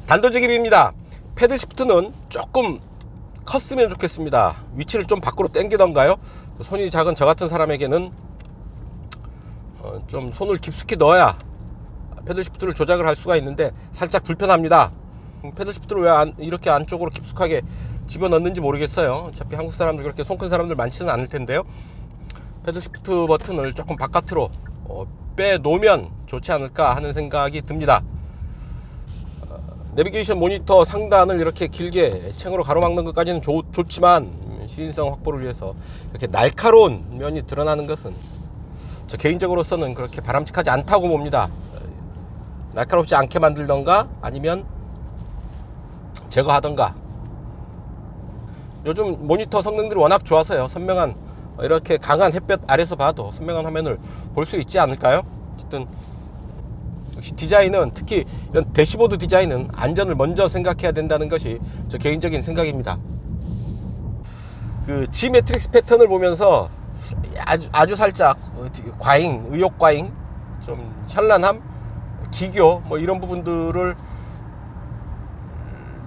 Speaker 1: 단도직입입니다. 패들 시프트는 조금 컸으면 좋겠습니다. 위치를 좀 밖으로 당기던가요. 손이 작은 저 같은 사람에게는 좀 손을 깊숙이 넣어야 패들 시프트를 조작을 할 수가 있는데 살짝 불편합니다. 패들 시프트를 왜 이렇게 안쪽으로 깊숙하게 집어넣는지 모르겠어요. 어차피 한국 사람들 그렇게 손 큰 사람들 많지는 않을 텐데요. 패들 시프트 버튼을 조금 바깥으로 빼놓으면 좋지 않을까 하는 생각이 듭니다. 내비게이션 모니터 상단을 이렇게 길게 챙으로 가로막는 것까지는 좋지만 시인성 확보를 위해서 이렇게 날카로운 면이 드러나는 것은 저 개인적으로서는 그렇게 바람직하지 않다고 봅니다. 날카롭지 않게 만들던가 아니면 제거하던가. 요즘 모니터 성능들이 워낙 좋아서요, 선명한 이렇게 강한 햇볕 아래서 봐도 선명한 화면을 볼 수 있지 않을까요? 어쨌든 역시 디자인은, 특히 이런 대시보드 디자인은 안전을 먼저 생각해야 된다는 것이 저 개인적인 생각입니다. 그 G 매트릭스 패턴을 보면서 아주 살짝 과잉, 의욕 과잉, 좀 현란함, 기교 뭐 이런 부분들을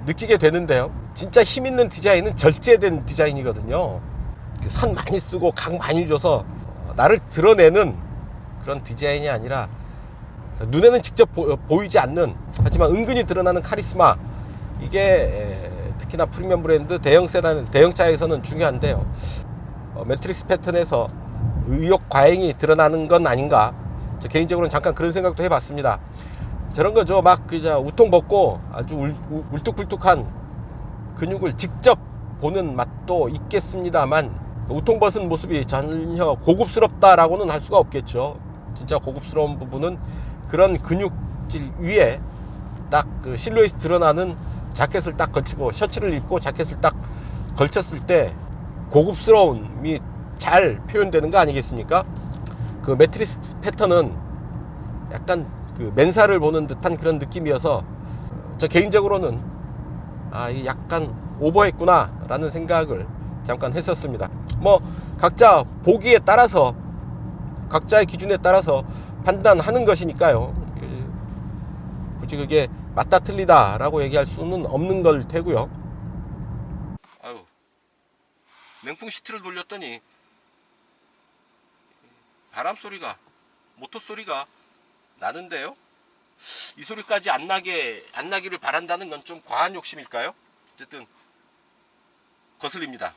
Speaker 1: 느끼게 되는데요. 진짜 힘 있는 디자인은 절제된 디자인이거든요. 선 많이 쓰고 각 많이 줘서 나를 드러내는 그런 디자인이 아니라 눈에는 직접 보이지 않는, 하지만 은근히 드러나는 카리스마, 이게 특히나 프리미엄 브랜드 대형 세단, 대형차에서는 중요한데요. 매트릭스 패턴에서 의욕 과잉이 드러나는 건 아닌가, 저 개인적으로는 잠깐 그런 생각도 해봤습니다. 저런 거죠, 막 그저 우통 벗고 아주 울뚝불뚝한 근육을 직접 보는 맛도 있겠습니다만, 우통 벗은 모습이 전혀 고급스럽다라고는 할 수가 없겠죠. 진짜 고급스러운 부분은 그런 근육질 위에 딱 그 실루엣이 드러나는 자켓을 딱 걸치고, 셔츠를 입고 자켓을 딱 걸쳤을 때 고급스러움이 잘 표현되는 거 아니겠습니까? 그 매트릭스 패턴은 약간 그 맨살을 보는 듯한 그런 느낌이어서 저 개인적으로는 이게 약간 오버했구나 라는 생각을 잠깐 했었습니다. 뭐 각자 보기에 따라서, 각자의 기준에 따라서 판단하는 것이니까요. 굳이 그게 맞다 틀리다 라고 얘기할 수는 없는 걸 테고요. 아유, 냉풍 시트를 돌렸더니 바람 소리가, 모터 소리가 나는데요. 이 소리까지 안 나기를 바란다는 건 좀 과한 욕심일까요? 어쨌든 거슬립니다.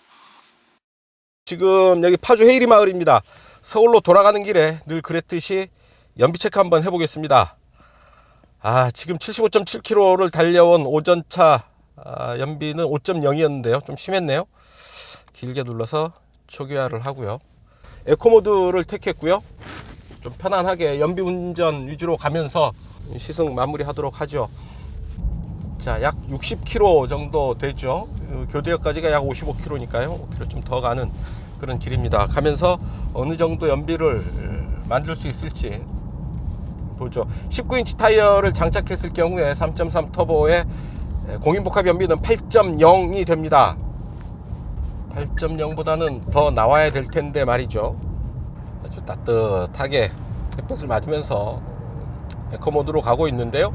Speaker 1: 지금 여기 파주 헤이리 마을입니다. 서울로 돌아가는 길에 늘 그랬듯이 연비 체크 한번 해보겠습니다. 지금 75.7km를 달려온 오전차 연비는 5.0이었는데요. 좀 심했네요. 길게 눌러서 초기화를 하고요. 에코모드를 택했고요. 좀 편안하게 연비 운전 위주로 가면서 시승 마무리 하도록 하죠. 자, 약 60km 정도 되죠. 교대역까지가 약 55km니까요. 5km 좀 더 가는 그런 길입니다. 가면서 어느 정도 연비를 만들 수 있을지 보죠. 19인치 타이어를 장착했을 경우에 3.3 터보의 공인복합 연비는 8.0이 됩니다. 8.0보다는 더 나와야 될 텐데 말이죠. 아주 따뜻하게 햇볕을 맞으면서 에코모드로 가고 있는데요.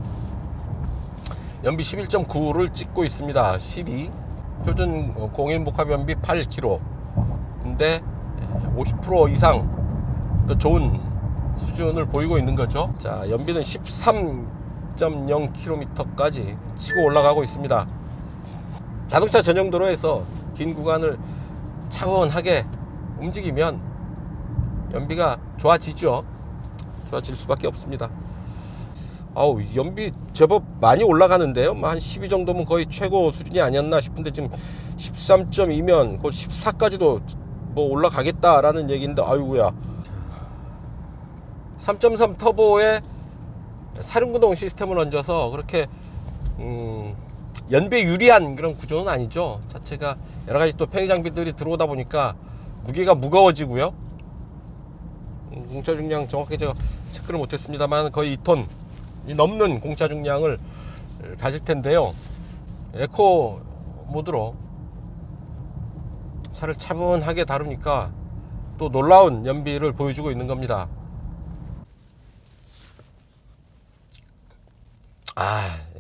Speaker 1: 연비 11.9를 찍고 있습니다. 12 표준 공인복합 연비 8km, 근데 50% 이상 더 좋은 수준을 보이고 있는 거죠. 자, 연비는 13.0km까지 치고 올라가고 있습니다. 자동차 전용 도로에서 긴 구간을 차분하게 움직이면 연비가 좋아지죠. 좋아질 수밖에 없습니다. 연비 제법 많이 올라가는데요. 한 12 정도면 거의 최고 수준이 아니었나 싶은데, 지금 13.2면 곧 14까지도 뭐 올라가겠다라는 얘기인데, 아이고야. 3.3 터보에 사륜구동 시스템을 얹어서 그렇게 연비에 유리한 그런 구조는 아니죠. 자체가 여러가지 또 편의 장비들이 들어오다 보니까 무게가 무거워지고요. 공차 중량 정확히 제가 체크를 못했습니다만 거의 2톤 넘는 공차 중량을 가질 텐데요. 에코 모드로 차를 차분하게 다루니까 또 놀라운 연비를 보여주고 있는 겁니다.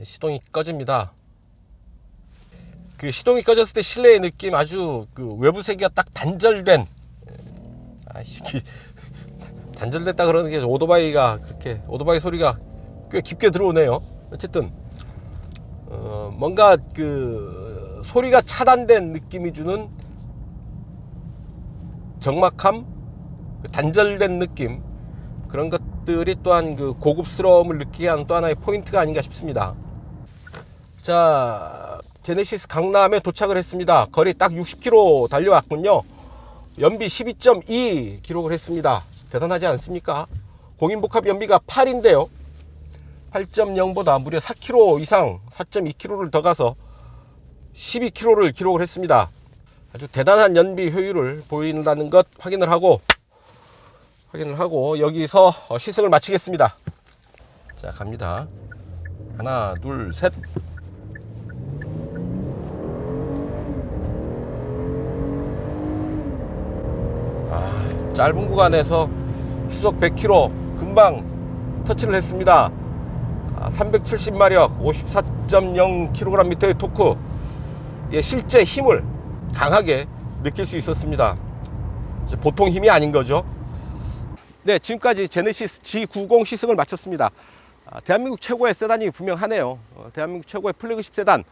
Speaker 1: 시동이 꺼집니다. 그 시동이 꺼졌을 때 실내의 느낌, 아주 그 외부 세기가 딱 단절된, 단절됐다 그러는 게 오토바이가 그렇게, 오토바이 소리가 꽤 깊게 들어오네요. 어쨌든 뭔가 그 소리가 차단된 느낌이 주는 적막함, 단절된 느낌, 그런 것들이 또한 그 고급스러움을 느끼게 하는 또 하나의 포인트가 아닌가 싶습니다. 자, 제네시스 강남에 도착을 했습니다. 거리 딱 60km 달려왔군요. 연비 12.2 기록을 했습니다. 대단하지 않습니까? 공인복합 연비가 8인데요. 8.0보다 무려 4km 이상, 4.2km를 더 가서 12km를 기록을 했습니다. 아주 대단한 연비 효율을 보인다는 것 확인을 하고 여기서 시승을 마치겠습니다. 자, 갑니다. 하나, 둘, 셋. 짧은 구간에서 시속 100km 금방 터치를 했습니다. 370마력 54.0kgm의 토크, 실제 힘을 강하게 느낄 수 있었습니다. 보통 힘이 아닌 거죠. 네, 지금까지 제네시스 G90 시승을 마쳤습니다. 대한민국 최고의 세단이 분명하네요. 대한민국 최고의 플래그십 세단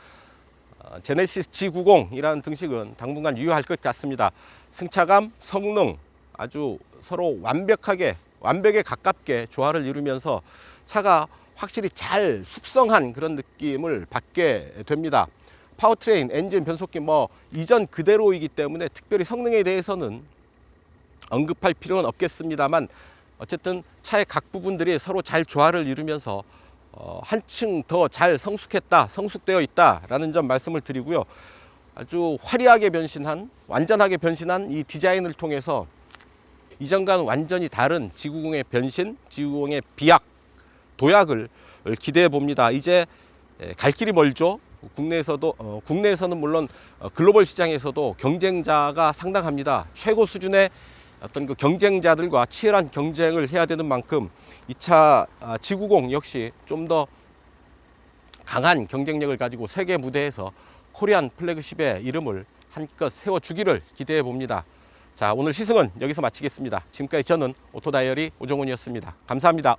Speaker 1: 제네시스 G90이라는 등식은 당분간 유효할 것 같습니다. 승차감, 성능 아주 서로 완벽에 가깝게 조화를 이루면서 차가 확실히 잘 숙성한 그런 느낌을 받게 됩니다. 파워트레인, 엔진, 변속기 이전 그대로이기 때문에 특별히 성능에 대해서는 언급할 필요는 없겠습니다만, 어쨌든 차의 각 부분들이 서로 잘 조화를 이루면서 한층 더 잘 성숙되어 있다라는 점 말씀을 드리고요. 아주 화려하게 변신한, 완전하게 변신한 이 디자인을 통해서 이전과는 완전히 다른 G90의 변신, G90의 비약, 도약을 기대해 봅니다. 이제 갈 길이 멀죠. 국내에서는 물론 글로벌 시장에서도 경쟁자가 상당합니다. 최고 수준의 어떤 그 경쟁자들과 치열한 경쟁을 해야 되는 만큼 이 차 G90 역시 좀 더 강한 경쟁력을 가지고 세계 무대에서 코리안 플래그십의 이름을 한껏 세워주기를 기대해 봅니다. 자, 오늘 시승은 여기서 마치겠습니다. 지금까지 저는 오토다이어리 오종훈이었습니다. 감사합니다.